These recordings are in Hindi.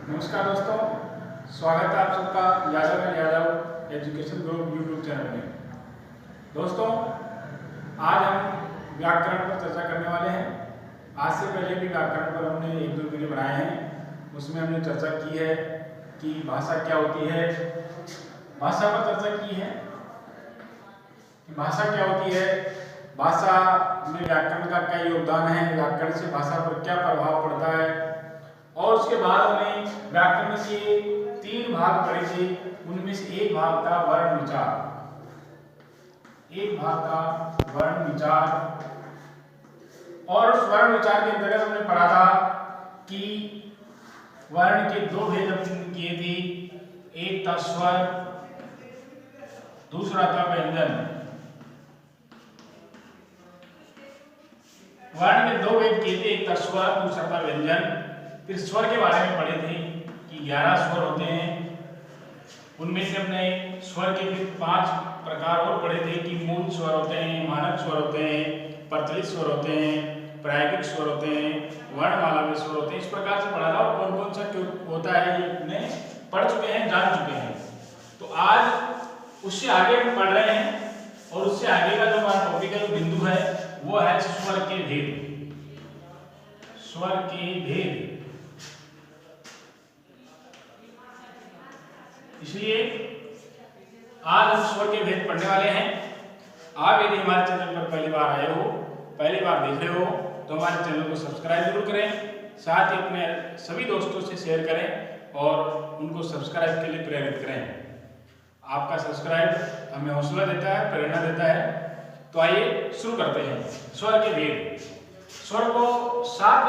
नमस्कार दोस्तों, स्वागत है आप सबका Yadav education group YouTube channel में। दोस्तों, आज हम व्याकरण पर चर्चा करने वाले हैं। आज से पहले भी व्याकरण पर हमने एक दो वीडियो बनाए हैं, उसमें हमने चर्चा की है कि भाषा क्या होती है। भाषा पर चर्चा की है कि भाषा क्या होती है, भाषा में व्याकरण का क्या योगदान है, व्याकरण से भाषा पर क्या प्रभाव पड़ता है। और उसके बाद हमने व्याकरण के 3 भाग पढ़े थे। उनमें से एक भाग था वर्ण विचार, एक भाग था वर्ण विचार। और उस वर्ण विचार के अंतर्गत हमने पढ़ा था कि वर्ण के 2 भेद हमने किए थे। एक था स्वर, दूसरा था व्यंजन। वर्ण के 2 भेद किए थे, एक था स्वर, दूसरा था व्यंजन। फिर स्वर के बारे में पढ़े थे कि 11 स्वर होते हैं। उनमें से हमने स्वर के फिर 5 प्रकार और पढ़े थे कि मूल स्वर होते हैं, मानक स्वर होते हैं, प्रचलित स्वर होते हैं, प्रायोगिक स्वर होते हैं, वर्णमाला में स्वर होते हैं। इस प्रकार से पढ़ा था और कौन कौन सा क्यों होता है ये अपने पढ़ चुके हैं, जान चुके हैं। तो आज उससे आगे हम पढ़ रहे हैं और उससे आगे का जो हमारा टॉपिक है, जो बिंदु है, वो है स्वर के भेद। स्वर के भेद। इसलिए आज हम स्वर के भेद पढ़ने वाले हैं। आप यदि हमारे चैनल पर पहली बार आए हो, पहली बार देख रहे हो, तो हमारे चैनल को सब्सक्राइब जरूर करें। साथ ही अपने सभी दोस्तों से शेयर करें और उनको सब्सक्राइब के लिए प्रेरित करें। आपका सब्सक्राइब हमें हौसला देता है, प्रेरणा देता है। तो आइए शुरू करते हैं। स्वर के भेद। स्वर को 7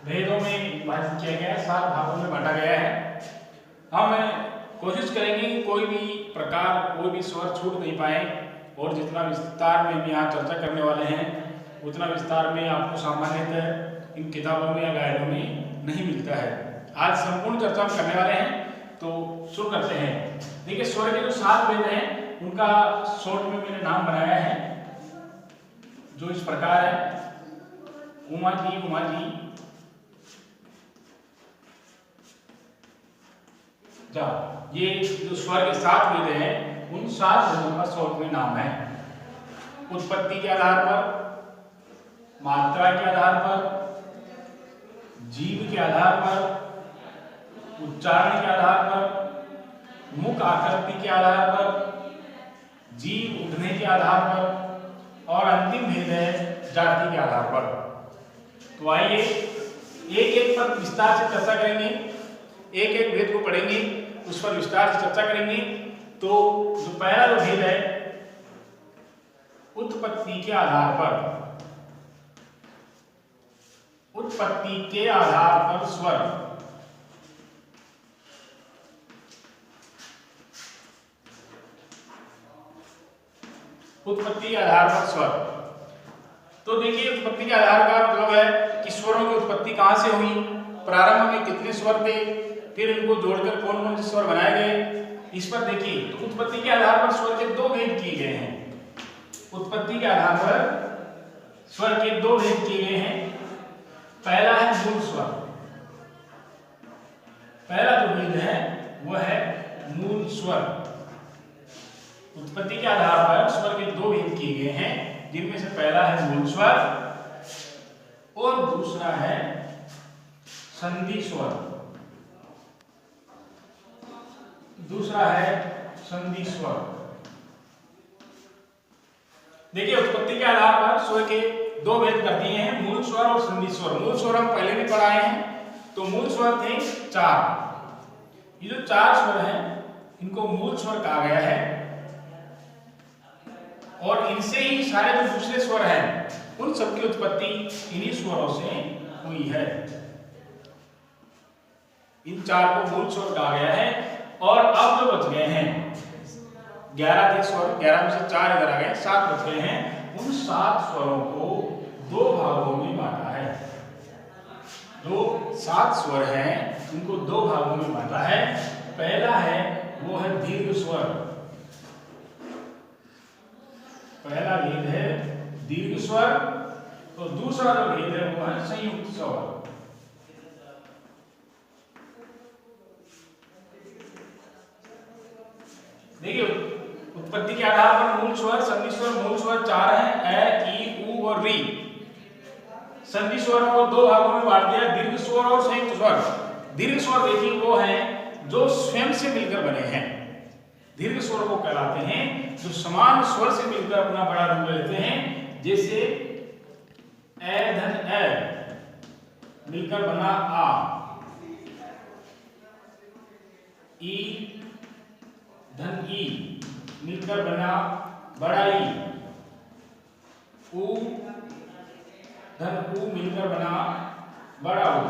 भेदों में विभाजित किया गया है, 7 भागों में बांटा गया है। हम कोशिश करेंगे कि कोई भी प्रकार, कोई भी स्वर छूट नहीं पाए और जितना विस्तार में हम यहाँ चर्चा करने वाले हैं उतना विस्तार में आपको सामान्यतः इन किताबों में या गाइडों में नहीं मिलता है। आज संपूर्ण चर्चा हम करने वाले हैं, तो शुरू करते हैं। देखिए, स्वर के जो 7 भेद हैं उनका शॉर्ट में मैंने नाम बनाया है, जो इस प्रकार है। उमा जी जा। ये जो स्वर के 7 भेद हैं, उन 7 भेदों का शॉर्ट में नाम है। उत्पत्ति के आधार पर, मात्रा के आधार पर, जीव के आधार पर, उच्चारण के आधार पर, मुख आकृति के आधार पर, जीव उठने के आधार पर, और अंतिम भेद है जाति के आधार पर। तो आइए एक एक पर विस्तार से चर्चा करेंगे, एक एक भेद को पढ़ेंगे, उस पर विस्तार से चर्चा करेंगे। तो जो पहला जो भेद है, उत्पत्ति के आधार पर, उत्पत्ति के आधार पर स्वर। उत्पत्ति के आधार पर स्वर। तो देखिए, उत्पत्ति के आधार का मतलब है कि स्वरों की उत्पत्ति कहां से हुई, प्रारंभ में कितने स्वर थे, फिर इनको जोड़कर कौन कौन से स्वर बनाए गए, इस पर देखिए। तो उत्पत्ति के आधार पर स्वर के 2 भेद किए गए हैं। उत्पत्ति के आधार पर स्वर के 2 भेद किए गए हैं। पहला है मूल स्वर। पहला जो भेद है वह है मूल स्वर। उत्पत्ति के आधार पर स्वर के 2 भेद किए गए हैं, जिनमें से पहला है मूल स्वर और दूसरा है संधि स्वर। दूसरा है संधि स्वर। देखिए, उत्पत्ति के आधार पर स्वर के 2 भेद कर दिए हैं, मूल स्वर और संधि स्वर। मूल स्वर हम पहले भी पढ़ाए हैं। तो मूल स्वर थे 4। ये जो 4 स्वर हैं, इनको मूल स्वर कहा गया है और इनसे ही सारे जो दूसरे स्वर हैं, उन सबकी उत्पत्ति इन्हीं स्वरों से हुई है। इन 4 को मूल स्वर कहा गया है। और अब जो बच गए हैं, 11 थे स्वर, 11 में से 4 इधर आ गए, 7 बच गए हैं। उन 7 स्वरों को 2 भागों में बांटा है। जो 7 स्वर हैं उनको 2 भागों में बांटा है। पहला है वो है दीर्घ स्वर। पहला भेद है दीर्घ स्वर, तो दूसरा जो भेद है वो है संयुक्त स्वर। देखिए उत्पत्ति के आधार पर मूल स्वर, संधि स्वर, मूल स्वर 4 हैं, ए, ई, उ और री। संधि स्वरों को दो भागों में बांट दिया, दीर्घ स्वर और संयुक्त स्वर। दीर्घ स्वर देखिए वो हैं जो स्वयं से मिलकर बने हैं, दीर्घ स्वर वो कहलाते हैं जो समान स्वर से मिलकर अपना बड़ा रूप लेते हैं। जैसे ए धन ए मिलकर बना आ, ई धन ई मिलकर बना बड़ा ई, उ धन उ मिलकर बना बड़ा उ।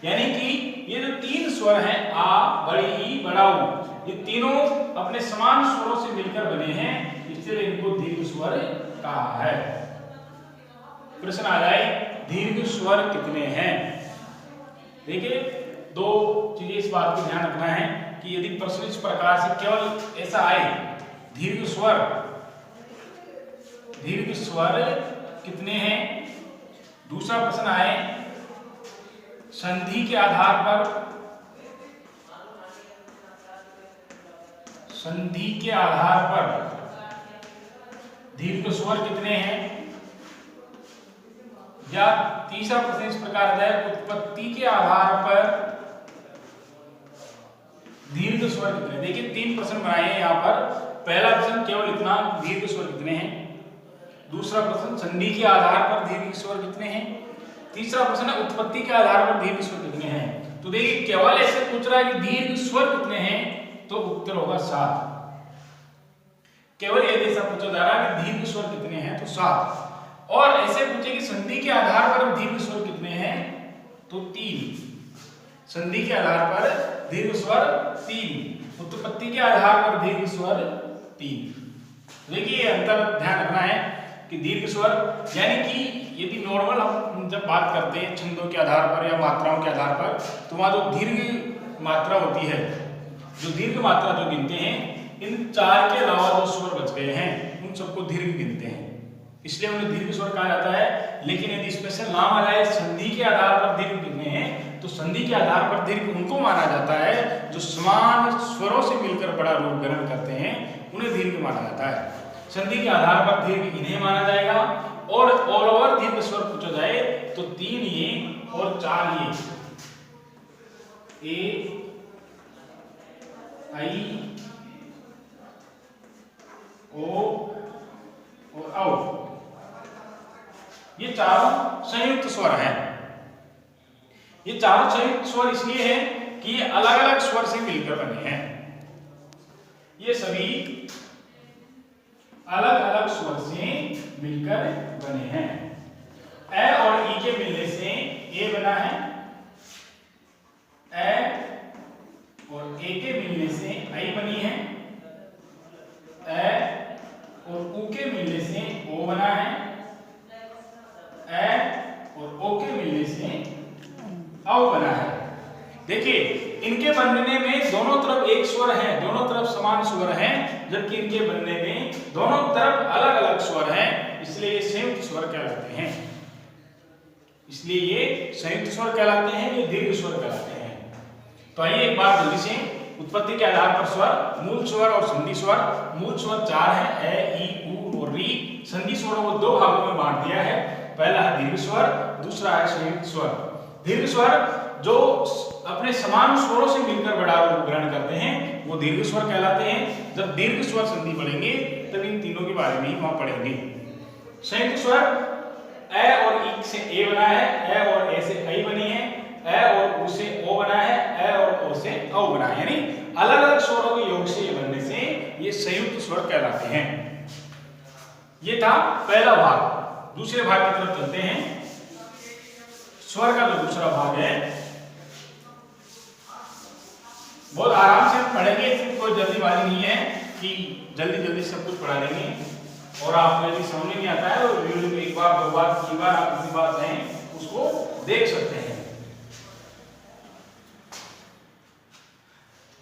यानी कि ये जो तीन स्वर हैं आ, बड़ी ई, बड़ा उ, ये तीनों अपने समान स्वरों से मिलकर बने हैं, इसलिए इनको दीर्घ स्वर कहा है। प्रश्न आ जाए दीर्घ स्वर कितने हैं? देखिए दो चीजें इस बात को ध्यान रखना है कि यदि प्रश्न इस प्रकार से केवल ऐसा आए दीर्घ स्वर कितने हैं, दूसरा प्रश्न आए संधि के आधार पर दीर्घ स्वर कितने हैं, या तीसरा प्रश्न इस प्रकार है उत्पत्ति के आधार पर दीर्घ स्वर कितने। देखिए तीन प्रश्न बनाए हैं यहाँ पर। पहला प्रश्न केवल इतना दीर्घ स्वर कितने हैं, दूसरा प्रश्न संधि के आधार पर दीर्घ स्वर कितने हैं, तीसरा प्रश्न उत्पत्ति के आधार पर दीर्घ स्वर कितने हैं। तो देखिए केवल ऐसे पूछ रहा है कि दीर्घ स्वर कितने हैं, तो उत्तर होगा 7। केवल यदि ऐसा पूछा जा रहा है कि दीर्घ स्वर कितने हैं तो 7, और ऐसे पूछे कि संधि के आधार पर दीर्घ स्वर कितने हैं तो 3। संधि के आधार पर दीर्घ स्वर 3, उत्पत्ति के आधार पर दीर्घ स्वर 3। देखिए अंतर ध्यान रखना है कि दीर्घ स्वर यानी कि यदि नॉर्मल हम जब बात करते हैं छंदों के आधार पर या मात्राओं के आधार पर, तो वहां जो दीर्घ मात्रा होती है, जो दीर्घ मात्रा जो गिनते हैं, इन 4 के अलावा जो स्वर बच गए हैं उन सबको दीर्घ गिनते हैं, इसलिए उन्हें दीर्घ स्वर कहा जाता है। लेकिन यदि स्पेशल नाम आ जाए संधि के आधार पर दीर्घ कितने हैं, तो संधि के आधार पर दीर्घ उनको माना जाता है जो समान स्वरों से मिलकर बड़ा रूप ग्रहण करते हैं, उन्हें दीर्घ माना जाता है। संधि के आधार पर दीर्घ इन्हें माना जाएगा, और ऑल ओवर दीर्घ स्वर पूछा जाए तो 3 ये और 4 ये, ए, आई, ओ और औ, ये चारों संयुक्त स्वर हैं। ये चारों संयुक्त स्वर इसलिए हैं कि ये अलग अलग स्वर से मिलकर बने हैं, ये सभी अलग अलग स्वर से मिलकर बने हैं। ए और ई के मिलने से ए बना है, ए और ए के मिलने से आई बनी है, ए और उ के मिलने से ओ बना है, ए और ओ के मिलने से औ बना है। देखिए इनके बनने में दोनों तरफ एक स्वर है, दोनों तरफ समान स्वर हैं, जबकि इनके बनने में दोनों तरफ अलग अलग स्वर हैं, इसलिए ये संयुक्त स्वर कहलाते हैं। इसलिए ये संयुक्त स्वर कहलाते हैं, ये दीर्घ स्वर कहलाते हैं। तो आइए एक बार जल्दी से उत्पत्ति के आधार पर स्वर, मूल स्वर और संधि स्वर। मूल स्वर 4 है, ए, ई, उ और री। संधि स्वरों को 2 भागों में बांट दिया है, पहला है दीर्घ स्वर, दूसरा है संयुक्त स्वर। दीर्घ स्वर जो अपने समान स्वरों से मिलकर बड़ा रूप ग्रहण करते हैं वो दीर्घ स्वर कहलाते हैं। जब दीर्घ स्वर संधि पढ़ेंगे तब इन तीनों के बारे में ही वहां पढ़ेंगे। संयुक्त स्वर ए और ई से ए बना है, ए और ए से आई बनी है, ए और उ से ओ बना है, ए और ओ से औ बना है, यानी अलग अलग स्वरों के योग से बनने से ये संयुक्त स्वर कहलाते हैं। ये था पहला भाग। दूसरे भाग की तरफ चलते हैं। स्वर का जो दूसरा भाग है बहुत आराम से पढ़ेंगे, कोई जल्दीबाजी नहीं है कि जल्दी जल्दी सब कुछ पढ़ा देंगे। और आपको यदि समझ नहीं आता है तो वीडियो को एक बार, 2 बार, 3 बार आप किसी बात है उसको देख सकते हैं।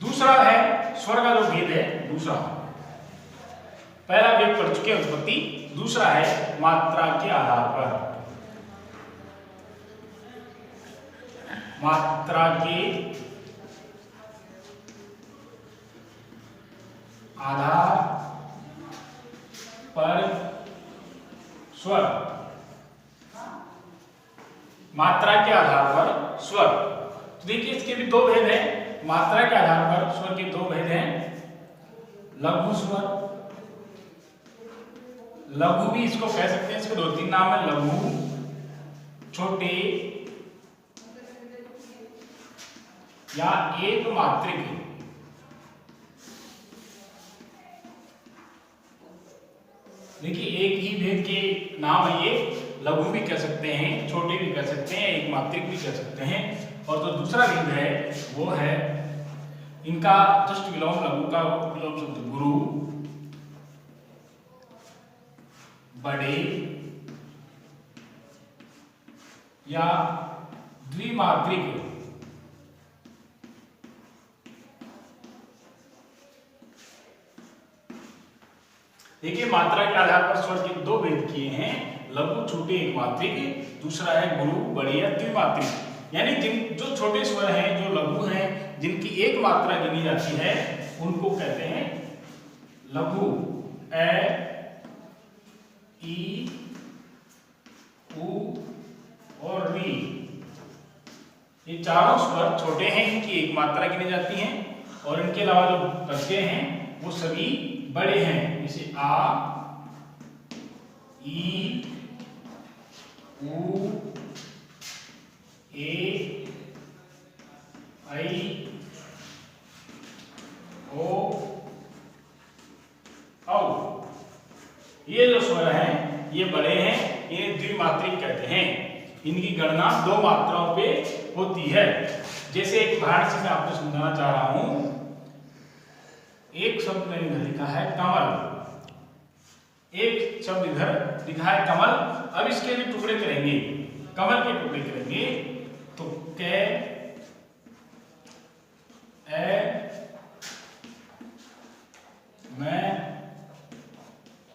दूसरा है स्वर का जो भेद है, दूसरा। पहला भेद पढ़ चुके हैं उत्पत्ति, दूसरा है मात्रा के आधार पर। मात्रा के आधार पर स्वर, मात्रा के आधार पर स्वर। तो देखिए इसके भी दो भेद हैं। मात्रा के आधार पर स्वर के दो भेद हैं, लघु स्वर, लघु भी इसको कह सकते हैं, इसके दो तीन नाम है, लघु, छोटे या एक मात्रिक। देखिए एक ही भेद के नाम है ये, लघु भी कह सकते हैं, छोटे भी कह सकते हैं, एक मात्रिक भी कह सकते हैं। और जो दूसरा भेद है वो है इनका जस्ट विलोम, लघु का विलोम शब्द गुरु, बड़े या द्विमात्रिक। देखिए मात्रा के आधार पर स्वर के दो भेद किए हैं, लघु, छोटे, एक मात्रिक। दूसरा है गुरु, बड़े या द्विमात्रिक। यानी जिन जो छोटे स्वर हैं, जो लघु हैं, जिनकी एक मात्रा गिनी जाती है, उनको कहते हैं लघु। ए, ई, उ और री, ये चारों स्वर छोटे हैं, इनकी एक मात्रा गिनी जाती है। और इनके अलावा जो बचे हैं वो सभी बड़े हैं, जैसे आ, ई, उ, ए, आई, ओ, औ। ये जो स्वर हैं ये बड़े हैं, इन्हें द्विमात्रिक कहते हैं। इनकी गणना दो मात्राओं पे होती है। जैसे एक उदाहरण से मैं आपको समझाना चाह रहा हूं। एक शब्द मैंने इधर लिखा है कमल, एक शब्द इधर लिखा है कमल। अब इसके भी टुकड़े करेंगे, कमल के टुकड़े करेंगे तो के, ए, मैं,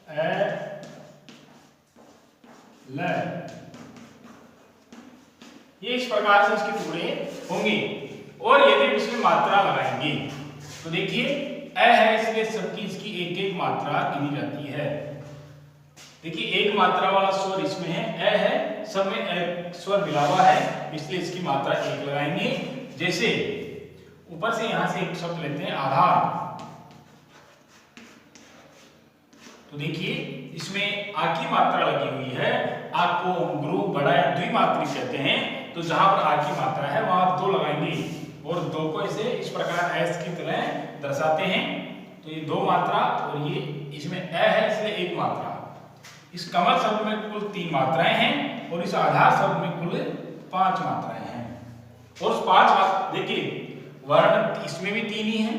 ए, ल, ये इस प्रकार से इसके टुकड़े होंगे। और यदि इसमें मात्रा लगाएंगे तो देखिए ए है, इसलिए सबकी इसकी एक एक मात्रा गिनी जाती है। देखिए एक मात्रा वाला स्वर इसमें है, ए है, सब में ए स्वर मिला हुआ है, इसलिए इसकी मात्रा एक लगाएंगे। जैसे ऊपर से यहां से एक शब्द लेते हैं आधार, तो देखिए इसमें आ की मात्रा लगी हुई है। आ को गुरु, बड़ा या द्विमात्रिक कहते हैं। तो जहां पर आ की मात्रा है वहां दो लगाएंगे और दो को इसे इस प्रकार एस की तरह दर्शाते हैं। तो ये दो मात्रा और ये इसमें ए है, इसलिए एक मात्रा। इस कमल शब्द में कुल 3 मात्राएं हैं और इस आधार शब्द में कुल 5 मात्राएं हैं। और उस 5 देखिए वर्ण इसमें भी 3 ही है,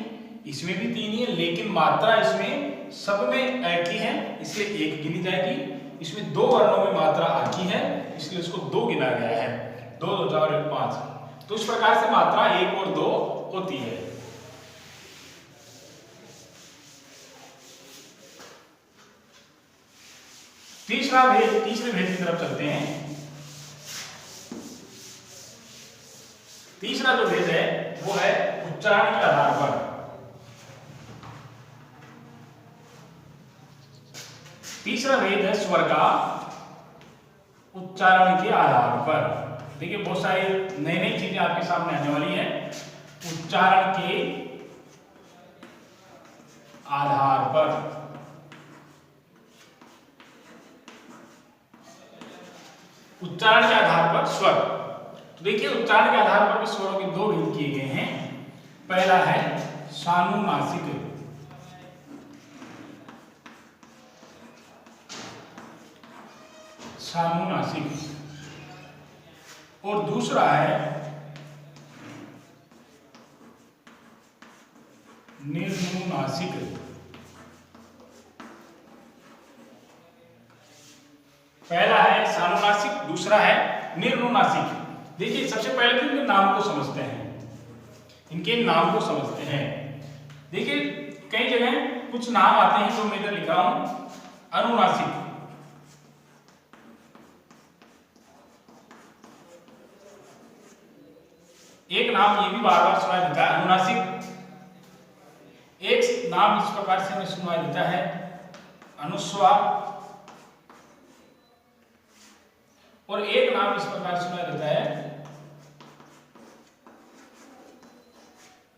इसमें भी 3 ही है, लेकिन मात्रा इसमें सब में एक ही है, इसलिए एक गिनी जाएगी। इसमें 2 वर्णों में मात्रा आकी है, इसलिए इसको 2 गिना गया है। 2 2 4 1 5। तो इस प्रकार से मात्रा 1 और 2 होती है। तीसरे भेद की तरफ चलते हैं। तीसरा जो भेद है वो है उच्चारण के आधार पर। तीसरा भेद है स्वर का उच्चारण के आधार पर। देखिए बहुत सारी नई नई चीजें आपके सामने आने वाली है। उच्चारण के आधार पर, उच्चारण के आधार पर स्वर। तो देखिए उच्चारण के आधार पर भी स्वरों के 2 भेद किए गए हैं। पहला है सानुनासिक, सानुनासिक, और दूसरा है निर्नुनासिक। पहला है सानुनासिक, दूसरा है निर्नुनासिक। देखिए सबसे पहले तो इनके नाम को समझते हैं, इनके नाम को समझते हैं। देखिए कई जगह कुछ नाम आते हैं जो मैं इधर लिखा हूं अनुनासिक। एक नाम ये भी बार बार सुना जाता है अनुनासिक। एक नाम इस प्रकार से हमें सुनाई देता है अनुस्वार, और एक नाम इस प्रकार सुनाई देता है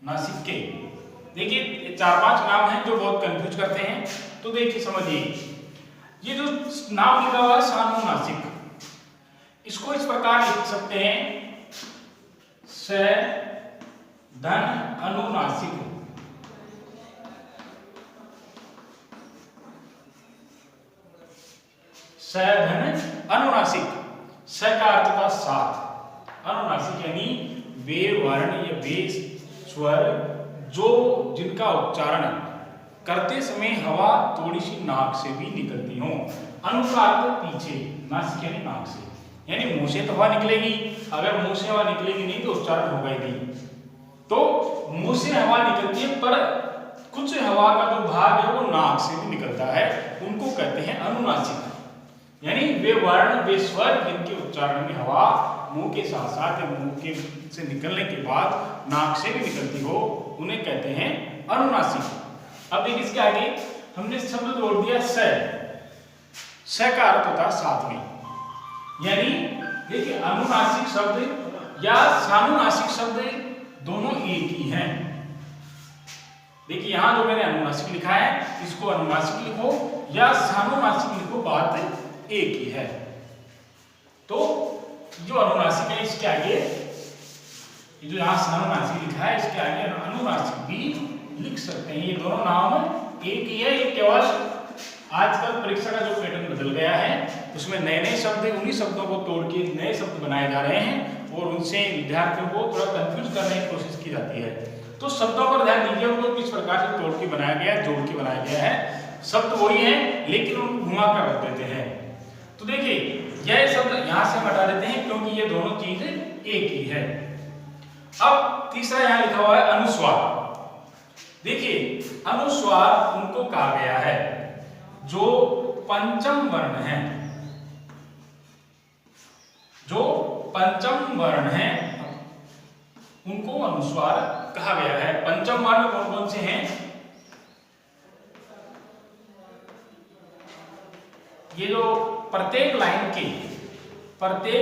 नासिके। देखिए 4-5 नाम हैं जो बहुत कंफ्यूज करते हैं, तो देखिए समझिए, ये जो नाम लिखा हुआ है सानुनासिक, इसको इस प्रकार लिख सकते हैं स धन अनुनासिक। स धन अनुनासिक, स का अर्थ था साथ, अनुनासिक यानी वे वर्ण या वे स्वर जो जिनका उच्चारण करते समय हवा थोड़ी सी नाक से भी निकलती हो। अनु का अर्थ पीछे, नासिक यानी नाक से, यानी मुंह से तो हवा निकलेगी, अगर मुंह से हवा निकलेगी नहीं तो उच्चारण होगा ही नहीं। तो मुंह से हवा निकलती है, पर कुछ हवा का जो भाग है वो नाक से भी निकलता है, उनको कहते हैं अनुनासिक। यानी वे वर्ण वे स्वर जिनके उच्चारण में हवा मुंह के साथ साथ या मुंह के से निकलने के बाद नाक से भी निकलती हो, उन्हें कहते हैं अनुनासिक। अब देखिए इसके आगे हमने शब्द जोड़ दिया स, स का अर्थ होता है साथ में, यानी देखिए अनुनासिक शब्द या सानुनासिक शब्द दोनों एक ही हैं। देखिए यहां जो मैंने अनुनासिक लिखा है इसको अनुनासिक लिखो या सानुनासिक लिखो, बात एक ही है। तो जो अनुनासिक है इसके आगे, ये जो यहां सानुनासिक लिखा है इसके आगे अनुनासिक भी लिख सकते हैं। ये दोनों नाम एक ही है, ये केवल आजकल परीक्षा का जो पैटर्न बदल गया है उसमें नए नए शब्द, उन्हीं शब्दों को तोड़ के नए शब्द बनाए जा रहे हैं और उनसे विद्यार्थियों को थोड़ा कंफ्यूज करने की कोशिश की जाती है। तो शब्दों पर ध्यान दीजिए, उनको किस प्रकार से तोड़ के बनाया गया है, जोड़ के बनाया गया है। शब्द वही है लेकिन उनको घुमा कर रख देते हैं। तो देखिए यह शब्द यहां से हटा देते हैं क्योंकि ये दोनों चीज एक ही है। अब तीसरा यहां लिखा हुआ है अनुस्वार। देखिए अनुस्वार उनको कहा गया है जो पंचम वर्ण है, जो पंचम वर्ण है उनको अनुस्वार कहा गया है। पंचम वर्ण कौन कौन से हैं? ये जो प्रत्येक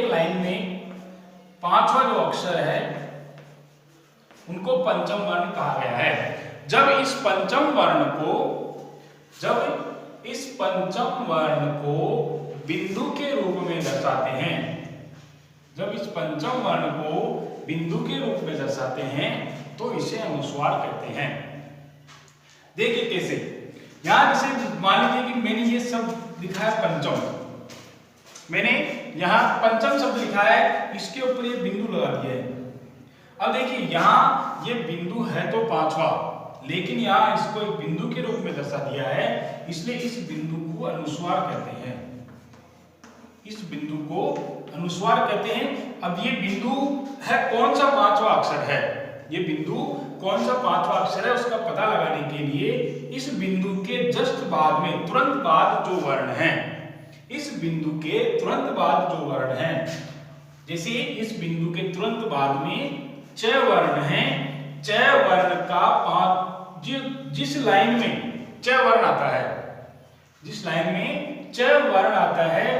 लाइन में पांचवा जो अक्षर है उनको पंचम वर्ण कहा गया है। जब इस पंचम वर्ण को बिंदु के रूप में दर्शाते हैं, जब इस पंचम वर्ण को बिंदु के रूप में दर्शाते हैं तो इसे अनुस्वार कहते हैं। देखिए कैसे, यहां जैसे मान लीजिए कि मैंने ये शब्द लिखा है पंचम, मैंने यहां पंचम शब्द लिखा है, इसके ऊपर ये बिंदु लगा दिया है। अब देखिए यहां ये बिंदु है तो पांचवा, लेकिन यहां इसको एक बिंदु के रूप में दर्शा दिया है, इसलिए इस बिंदु को अनुस्वार कहते हैं। इस बिंदु को अनुस्वार कहते हैं। अब ये बिंदु है कौन सा पांचवा अक्षर है, ये बिंदु कौन सा पांचवा अक्षर है उसका पता लगाने के लिए इस बिंदु के जस्ट बाद में तुरंत बाद जो वर्ण है, इस बिंदु के तुरंत बाद जो वर्ण है, जैसे इस बिंदु के तुरंत बाद में च वर्ण है, च वर्ण का जिस लाइन में च वर्ण आता है, जिस लाइन में च वर्ण आता है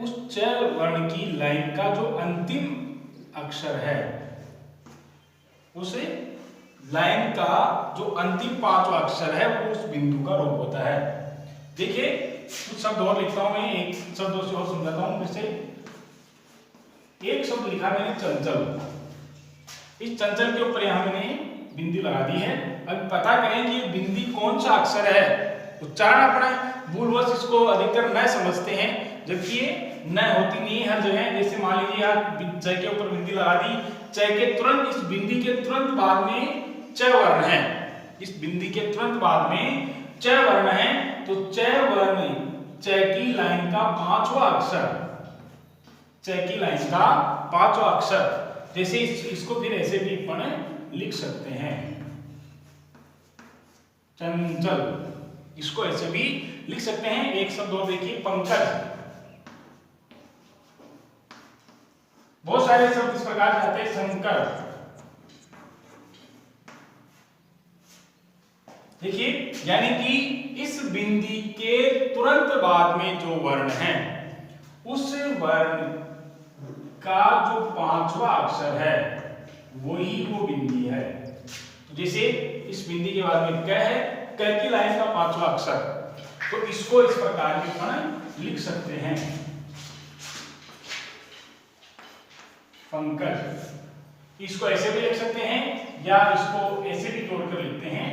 उस च वर्ण की लाइन का जो अंतिम अक्षर है, उस लाइन का जो अंतिम पांचवा अक्षर है वो उस बिंदु का रूप होता है। देखिए कुछ शब्द और लिखता हूं मैं, एक शब्द और समझाता हूं। फिर से एक शब्द लिखा मैंने चंचल, इस चंचल के ऊपर यहां मैंने बिंदी लगा दी है। अब पता करें कि बिंदी कौन सा अक्षर है। उच्चारण अपना भूलवश इसको अधिकतर न समझते हैं, जबकि ये न होती नहीं है हर जगह। जैसे मान लीजिए आप च के ऊपर बिंदी लगा दी, च के तुरंत इस बिंदी के तुरंत बाद में च वर्ण है, इस बिंदी के तुरंत बाद में च वर्ण है, तो च वर्ण च की लाइन का पांचवा अक्षर, च की लाइन का पांचवा अक्षर, जैसे इसको फिर ऐसे भी अपन लिख सकते हैं चंचल, इसको ऐसे भी लिख सकते हैं। एक शब्द और देखिए पंकज, बहुत सारे शब्द इस प्रकार से आते हैं, शंकर, देखिए, यानी कि इस बिंदी के तुरंत बाद में जो वर्ण है उस वर्ण का जो पांचवा अक्षर है वही वो बिंदी है। तो जैसे इस बिंदी के बाद में क है, क की लाइन का पांचवा अक्षर, तो इसको इस प्रकार के अपन लिख सकते हैं पंकज। इसको ऐसे भी लिख सकते हैं या इसको ऐसे भी जोड़कर लिखते हैं,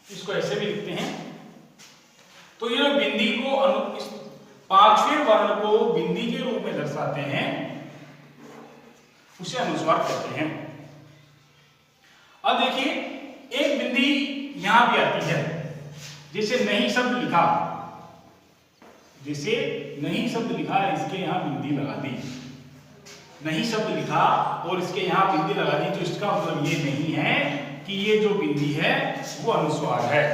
इसको ऐसे भी लिखते हैं। तो ये जो बिंदी को इस पांचवें वर्ण को बिंदी के रूप में दर्शाते हैं उसे अनुस्वार कहते हैं। अब देखिए, एक बिंदी यहां भी आती है, जैसे नहीं शब्द लिखा, जैसे नहीं शब्द लिखा, इसके यहां बिंदी लगा दी, नहीं शब्द लिखा और इसके यहां बिंदी लगा दी, तो इसका मतलब ये नहीं है कि ये जो बिंदी है वो अनुस्वार है।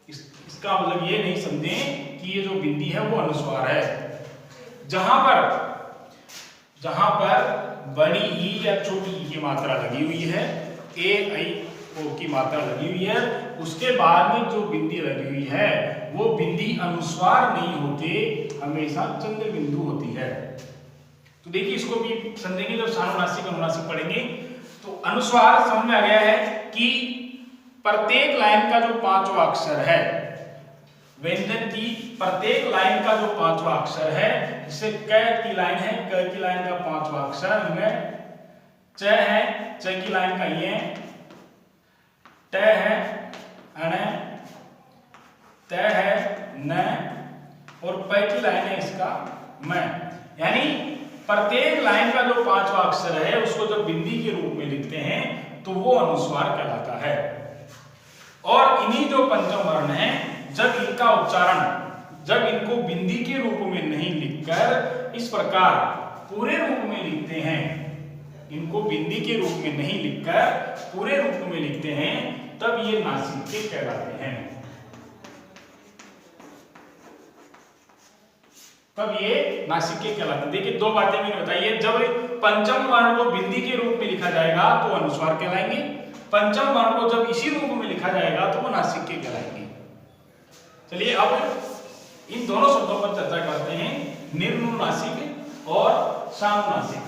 इसका मतलब ये नहीं समझें कि ये जो बिंदी है वो अनुस्वार है। जहां पर बड़ी ई या छोटी ई की मात्रा लगी हुई है, ए आई ओ की मात्रा लगी हुई है, उसके बाद में जो बिंदी लगी हुई है वो बिंदी अनुस्वार नहीं होते, हमेशा चंद्र बिंदु होती है। तो देखिए, इसको भी समझेंगे जब सानुनासिक अनुनासिक पढ़ेंगे। तो अनुस्वार समझ में आ गया है कि प्रत्येक लाइन का जो पांचवा अक्षर है, व्यंजन की प्रत्येक लाइन का जो पांचवा अक्षर है, जैसे क की लाइन है, क की लाइन का पांचवा अक्षर में च है, च की लाइन का ये ट है, अण, त है, न, और प की लाइन है इसका म। यानी प्रत्येक लाइन का जो पांचवा अक्षर है उसको जब बिंदी के रूप में लिखते हैं तो वो अनुस्वार कहलाता है। और इन्हीं जो पंचम वर्ण है, जब इनका उच्चारण, जब इनको बिंदी के रूप में नहीं लिखकर इस प्रकार पूरे रूप में लिखते हैं, इनको बिंदी के रूप में नहीं लिखकर पूरे रूप में लिखते हैं, तब ये नासिक के कहलाते हैं। तब ये नासिक के कहलाते हैं। देखिए, दो बातें मैंने बताई है, जब पंचम वर्ण को बिंदी के रूप में लिखा जाएगा तो अनुस्वार कहलाएंगे, पंचम वर्ण को जब इसी रूप में लिखा जाएगा तो वो नासिक के कहलाएंगे। चलिए अब इन दोनों शब्दों पर चर्चा करते हैं, निर्नुनासिक और सानुनासिक।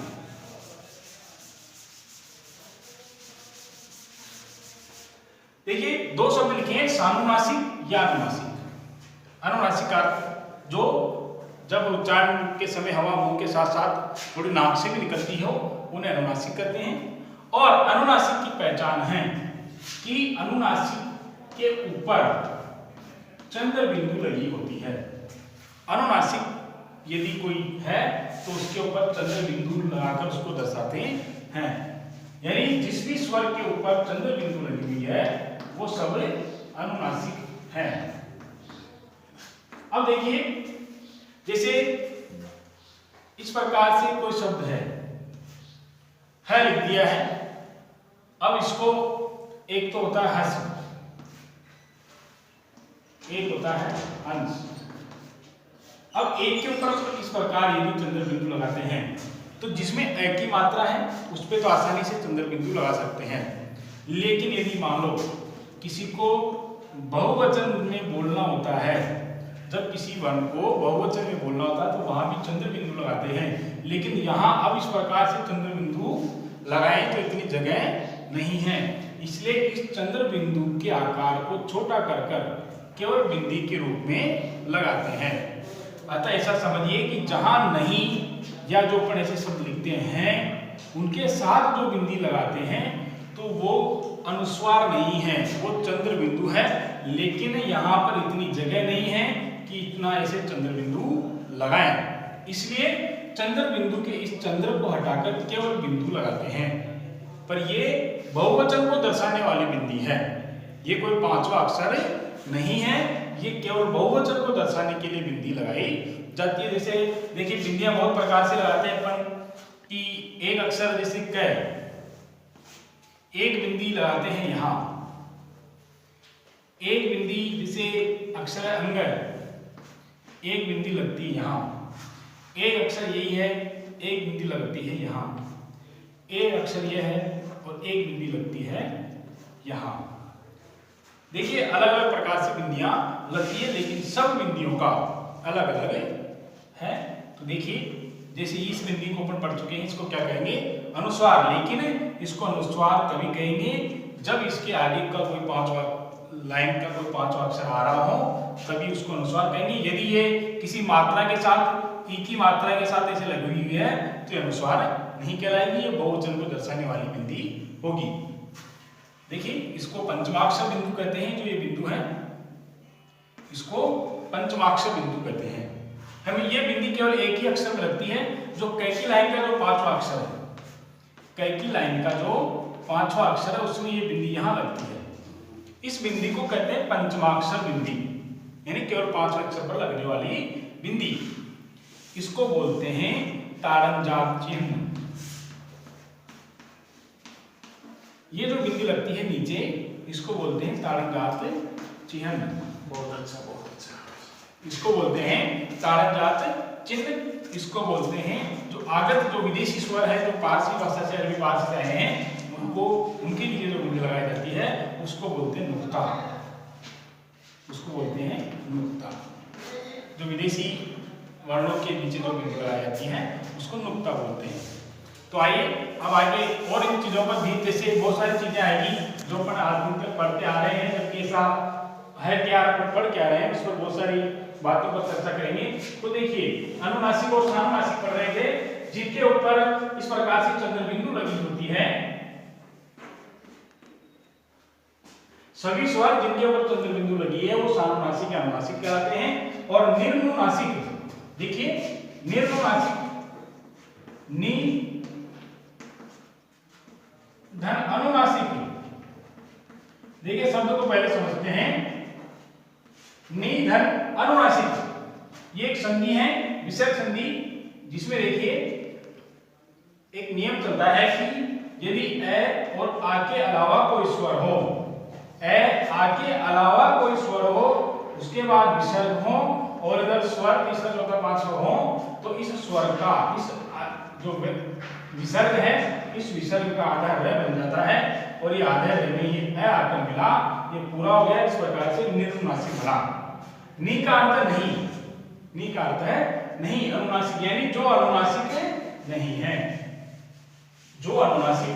देखिए, दो शब्द लिखे हैं, सानुनासिक या अनुनासिक। अनुनासिक का जो जब उच्चारण के समय हवा मुंह के साथ साथ थोड़ी नाक से भी निकलती हो उन्हें अनुनासिक कहते हैं। और अनुनासिक की पहचान है कि अनुनासिक के ऊपर चंद्र बिंदु लगी होती है। अनुनासिक यदि कोई है तो उसके ऊपर चंद्र बिंदु लगाकर उसको दर्शाते हैं। यानी जिस भी स्वर के ऊपर चंद्र बिंदु लगी हुई है वो सब अनुनासिक है। अब देखिए, जैसे इस प्रकार से कोई शब्द है लिख दिया है। अब इसको एक तो होता है हर्ष, एक होता है अंश। अब एक के ऊपर इस प्रकार यदि चंद्र बिंदु लगाते हैं तो जिसमें ए की मात्रा है उस पर तो आसानी से चंद्र बिंदु लगा सकते हैं। लेकिन यदि मान लो किसी को बहुवचन में बोलना होता है, जब किसी वर्ण को बहुवचन में बोलना होता है तो वहां भी चंद्र बिंदु लगाते हैं। लेकिन यहाँ अब इस प्रकार से चंद्र बिंदु लगाएं तो इतनी जगह नहीं है, इसलिए इस चंद्र बिंदु के आकार को छोटा कर केवल बिंदी के रूप में लगाते हैं। अतः ऐसा समझिए कि जहां नहीं या जो अपन ऐसे शब्द लिखते हैं उनके साथ जो बिंदी लगाते हैं तो वो अनुस्वार नहीं है, वो चंद्र बिंदु है। लेकिन यहाँ पर इतनी जगह नहीं है कि इतना ऐसे चंद्र बिंदु लगाएं, इसलिए चंद्र बिंदु के इस चंद्र को हटाकर केवल बिंदु लगाते हैं। पर ये बहुवचन को दर्शाने वाली बिंदी है, ये कोई पांचवा अक्षर नहीं है, ये केवल बहुवचन को दर्शाने के लिए बिंदी लगाई जाती है। जैसे देखिए, बिंदियां बहुत प्रकार से लगाते हैं अपन कि एक अक्षर जैसे क, एक बिंदी लगाते हैं यहाँ, एक बिंदी जैसे अक्षर अंग, एक बिंदी लगती है यहाँ, एक अक्षर यही है एक बिंदी लगती है यहाँ, एक अक्षर ये है और एक बिंदी लगती है यहाँ। देखिए अलग अलग प्रकार से बिंदियां लगती है, लेकिन सब बिंदियों का अलग अलग है। तो देखिए जैसे इस बिंदी को अपन पढ़ चुके हैं, इसको क्या कहेंगे, अनुस्वार। लेकिन इसको अनुस्वार कभी कहेंगे जब इसके आगे का कोई पांचवा लाइन का कोई पांचवा अक्षर आ रहा हो, तभी उसको अनुस्वार कहेंगे। यदि ये किसी मात्रा के साथ, ई की मात्रा के साथ ऐसे लगी हुई है तो अनुस्वार नहीं कहलाएगी, ये बहुवचन को दर्शाने वाली बिंदी होगी। देखिए इसको पंचमाक्षर बिंदु कहते हैं। जो ये बिंदु है इसको पंचमाक्षर बिंदु कहते हैं। हमें ये बिंदी केवल एक ही अक्षर में लगती है, जो कैकी लाइन का जो पांचवा अक्षर है, कैकी लाइन का जो पांचवा अक्षर है उसमें ये बिंदी यहाँ लगती है। इस बिंदी को कहते हैं पंचमाक्षर बिंदी, यानी केवल 5 अक्षर पर लगने वाली बिंदी। इसको बोलते हैं ताड़नजात चिन्ह। ये जो बिंदी लगती है नीचे, इसको बोलते हैं ताड़नजात चिन्ह। बहुत अच्छा, बहुत अच्छा। इसको बोलते हैं ताड़नजात चिन्ह। इसको बोलते हैं जो आगत, जो विदेशी स्वर है, जो पारसी भाषा से, अरबी भाषा से आए हैं, उनको, उनके लिए जो बिंदी लगाई जाती है उसको बोलते हैं नुक्ता। उसको बोलते हैं नुक्ता। जो विदेशी वर्णों के नीचे जो बिंदी लगाई जाती है उसको नुक्ता बोलते हैं। तो आइए अब आगे और इन चीजों पर भी, जैसे बहुत सारी चीजें आएगी जो अपन आज दिन तक पढ़ते आ रहे हैं, जबकि ऐसा है क्या, अपन पढ़ क्या रहे हैं, उस पर बहुत सारी बातों पर चर्चा करेंगे। तो देखिए अनुनासिक और सानुनासिक पढ़ रहे थे, जिनके ऊपर इस प्रकार से चंद्र बिंदु लगी होती है। सभी स्वर जिनके ऊपर चंद्र बिंदु लगी है वो सानुनासिक या अनुनासिक कहलाते हैं। और निर्नुनासिक, देखिए निर्नुनासिक, नि धन अनुनासिक। देखिए शब्द को पहले समझते हैं। नि धन अनुनासिक ये एक संधि है, विसर्ग संधि, जिसमें देखिए एक नियम चलता है कि यदि ए और आ के अलावा कोई स्वर हो, ए आ के अलावा कोई स्वर हो, उसके बाद विसर्ग हो और इधर स्वर तीसरा चौथा पांचवा हो, तो इस स्वर का, इस जो विसर्ग है, इस विसर्ग का आधा रे बन जाता है। और ये आधे रे में ये ए आकर मिला, ये पूरा हो गया। इस प्रकार से निर्नुनासिक बना। नि का अर्थ नहीं, नि का अर्थ है नहीं, अनुनासिक यानी जो अनुनासिक नहीं है, जो अनुनासिक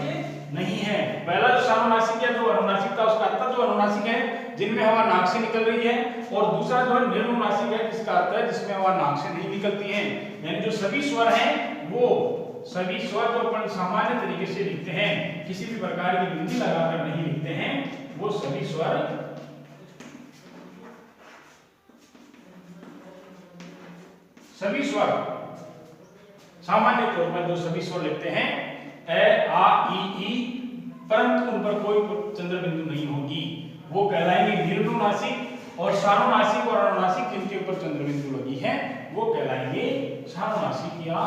नहीं है। पहला जो सानुनासिक है, जो अनुनासिक था, उसका अर्थ जो अनुनासिक है जिनमें हवा नाक से निकल रही है, और दूसरा जो है निर्नुनासिक है, जिसका अर्थ है जिसमें हवा नाक से नहीं निकलती है। यानी जो सभी स्वर हैं, वो सभी स्वर जो अपन सामान्य तरीके से लिखते हैं, किसी भी प्रकार की बिंदी लगाकर नहीं लिखते हैं, वो सभी स्वर सामान्य तौर पर जो सभी स्वर लिखते हैं, ए आ ई, परंतु उन पर कोई चंद्र बिंदु नहीं होगी, वो कहलाएंगे निर्नुनासिक। और सानुनासिक और अनुनासिक जिनके ऊपर चंद्र बिंदु लगी है वो कहलाएंगे सानुनासिक या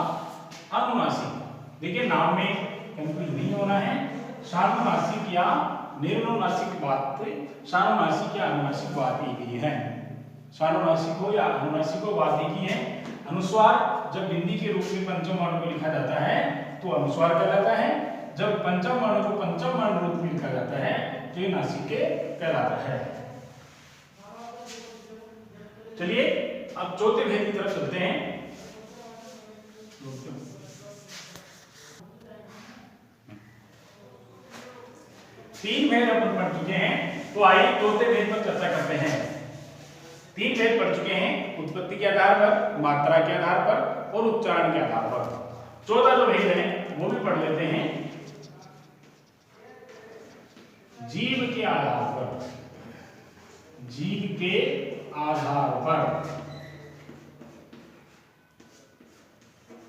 अनुनासिक। देखिए नाम में कंफ्यूज नहीं होना है। सानुनासिक या निर्नुनासिक बात, सानुनासिक या अनुनासिक बात एक ही है। सानुनासिक हो या अनुनासिक हो बात एक ही है। अनुस्वार जब बिंदी के रूप में पंचम वर्ण को लिखा जाता है तो अनुस्वार कहलाता है। जब पंचम वर्ण को पंचम वर्ण रूप में लिखा जाता है तो ये नासिक कहलाता है। चलिए अब चौथे भेद की तरफ चलते हैं। तीन भेद अपन पढ़ चुके हैं, तो आइए चौथे भेद पर चर्चा करते हैं। तीन भेद पढ़ चुके हैं, उत्पत्ति के आधार पर, मात्रा के आधार पर और उच्चारण के आधार पर। चौथा जो भेद है वो भी पढ़ लेते हैं। जीव के आधार पर, जीव के आधार पर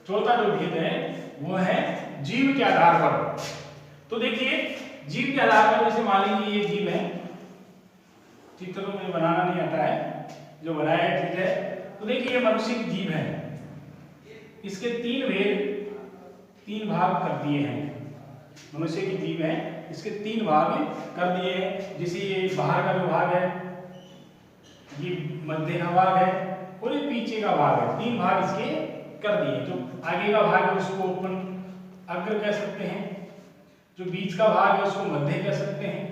चौथा जो भेद है वो है जीव के आधार पर। तो देखिए जीव के आधार पर, जैसे मान लीजिए ये जीव है, चित्र तो मुझे बनाना नहीं आता है, जो बनाया है ठीक है। तो देखिए ये मनुष्य की जीव है, इसके तीन भेद, तीन भाग कर दिए हैं। मनुष्य की जीव है, इसके तीन भाग कर दिए हैं। जैसे ये बाहर का जो भाग है, ये मध्य का भाग है और ये पीछे का भाग है, तीन भाग इसके कर दिए। जो आगे का भाग है उसको अपन अग्र कह सकते हैं, जो बीच का भाग है उसको मध्य कह सकते हैं,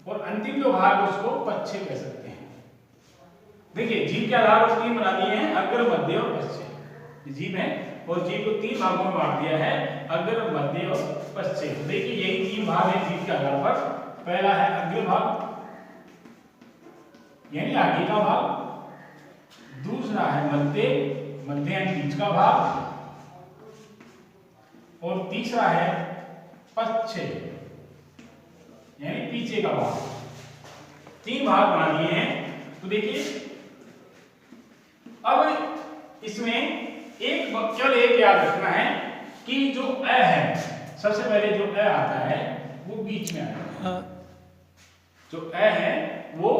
और अंतिम जो भाग है उसको पश्चे कह सकते हैं। देखिए जीभ के आधार पर 3 बना दिए हैं, अग्र मध्य और पश्चे। जीभ है और जीभ को 3 भागों में बांट दिया है, अग्र मध्य और पश्चे। देखिए यही 3 भाग है जीभ के आधार पर। पहला है अग्र भाग यानी आगे का भाग, दूसरा है मध्य यानी बीच का भाग, और तीसरा है पश्चे यानी पीछे का भाग। 3 भाग बना दिए हैं। तो देखिए अब इसमें केवल एक याद रखना है कि जो अ है, सबसे पहले जो अ आता है वो बीच में आता है। जो अ है वो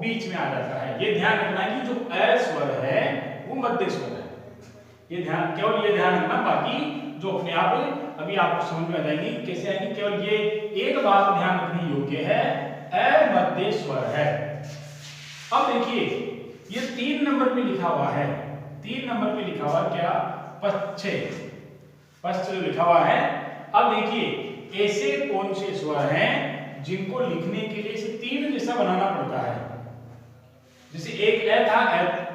बीच में आ जाता है। ये ध्यान रखना है कि जो अ स्वर है वो मध्य स्वर है। ये ध्यान रखना। बाकी जो अपने आप अभी आपको समझ में आ जाएगी कैसे आएगी। केवल ये एक बात ध्यान रखने योग्य है, अ मध्य स्वर है। अब देखिए ये 3 नंबर पे लिखा हुआ है, 3 नंबर पे लिखा हुआ क्या, पश्चे जो लिखा हुआ है। अब देखिए ऐसे कौन से स्वर हैं जिनको लिखने के लिए इसे 3 जैसा बनाना पड़ता है। जैसे एक अ था,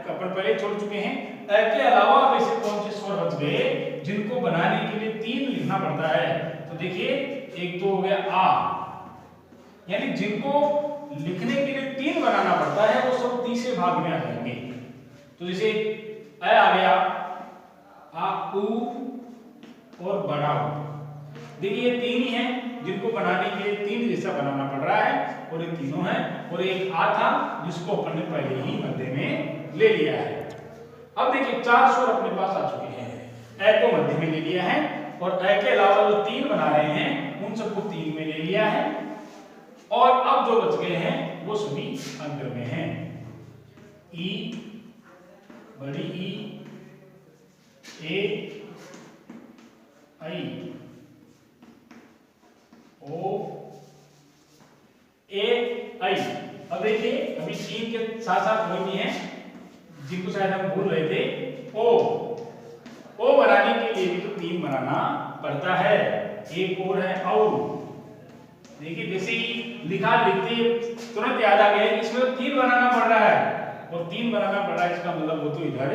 अपन पहले छोड़ चुके हैं। अ के अलावा अब ऐसे कौन से स्वर बच गए जिनको बनाने के लिए 3 लिखना पड़ता है। तो देखिए एक तो हो गया आ, यानी जिनको लिखने के लिए 3 बनाना पड़ता है वो सब तीसरे भाग में आ जाएंगे। तो जैसे अ आ गया, आ उ और बड़ा उ। देखिए ये 3 ही हैं जिनको बनाने के लिए 3 जैसा बनाना पड़ रहा है, और ये तीनों हैं। और एक आ था जिसको अपन ने पहले ही मध्य में ले लिया है। अब देखिए 4 स्वर अपने पास आ चुके हैं। अ को मध्य में ले लिया है, और अ के अलावा जो 3 बना रहे हैं उन सबको 3 में ले लिया है। और अब जो बच गए हैं वो सभी अग्र में हैं। ई, बड़ी ई, ए, आई, ओ, ए, आई। अब देखिए अभी 3 के साथ साथ कोई भी हैं जिनको शायद हम भूल रहे थे। ओ बनाने के लिए भी तो 3 बनाना पड़ता है। एक और है औ। देखिए जैसे ही लिखते तुरंत याद आ गया कि इसमें तो 3 बनाना पड़ रहा है, और 3 बनाना पड़ रहा है इसका मतलब वो तो इधर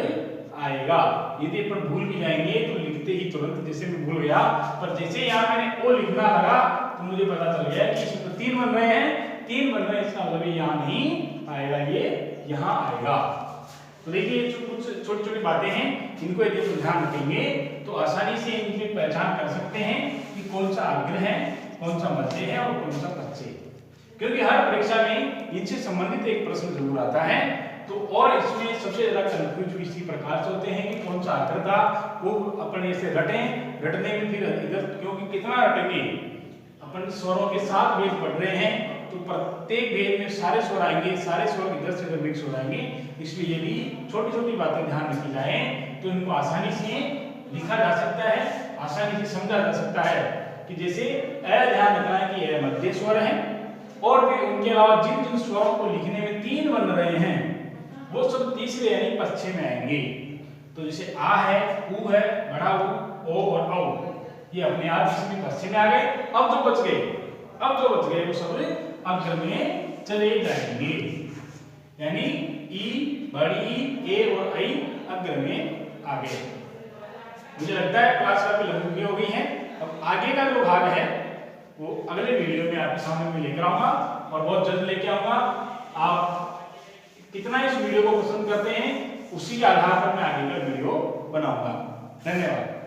आएगा। यदि अपन भूल भी जाएंगे तो लिखते ही तुरंत, जैसे मैं भूल गया पर जैसे यहाँ मैंने ओ लिखना लगा तो मुझे पता चल गया कि इसमें तो 3 बन रहे हैं, 3 बन रहे हैं, इसका मतलब यहाँ नहीं आएगा, ये यहाँ आएगा। तो देखिए जो कुछ छोटी छोटी बातें हैं इनको यदि हम ध्यान रखेंगे तो आसानी से इनकी पहचान कर सकते हैं कि कौन सा अग्र है, कौन सा मध्य है और कौन सा पश्चे। क्योंकि हर परीक्षा में इनसे संबंधित एक प्रश्न जरूर आता है। तो और इसमें सबसे ज्यादा कंफ्यूज इसी प्रकार से होते हैं कि कौन सा अग्र था, वो अपन ऐसे रटने में फिर इधर, क्योंकि कितना रटेंगे, अपन स्वरों के 7 भेद पढ़ रहे हैं तो प्रत्येक भेद में सारे स्वर आएंगे, सारे स्वर इधर से इधर मिक्स हो जाएंगे। इसलिए यदि छोटी छोटी बातें ध्यान रखी जाए तो इनको आसानी से लिखा जा सकता है, आसानी से समझा जा सकता है। कि जैसे अ ध्यान रखना है कि अ मध्य स्वर है, और फिर उनके अलावा जिन जिन स्वरों को लिखने में 3 बन रहे हैं वो सब तीसरे यानी पश्चे में आएंगे। तो जैसे आ है, उ है, बड़ा उ, ओ और औ, ये अपने आप इसमें पश्चे में आ गए। अब जो बच गए वो सब अग्र में चले जाएंगे, यानी ई, बड़ी ई, ए और आई अग्र में आ गए। मुझे लगता है क्लास काफी लंबी हो गई है। अब आगे का जो भाग है वो अगले वीडियो में आपके सामने में लेकर आऊंगा, और बहुत जल्द लेके आऊंगा। आप कितना इस वीडियो को पसंद करते हैं उसी के आधार पर मैं आगे का वीडियो बनाऊंगा। धन्यवाद।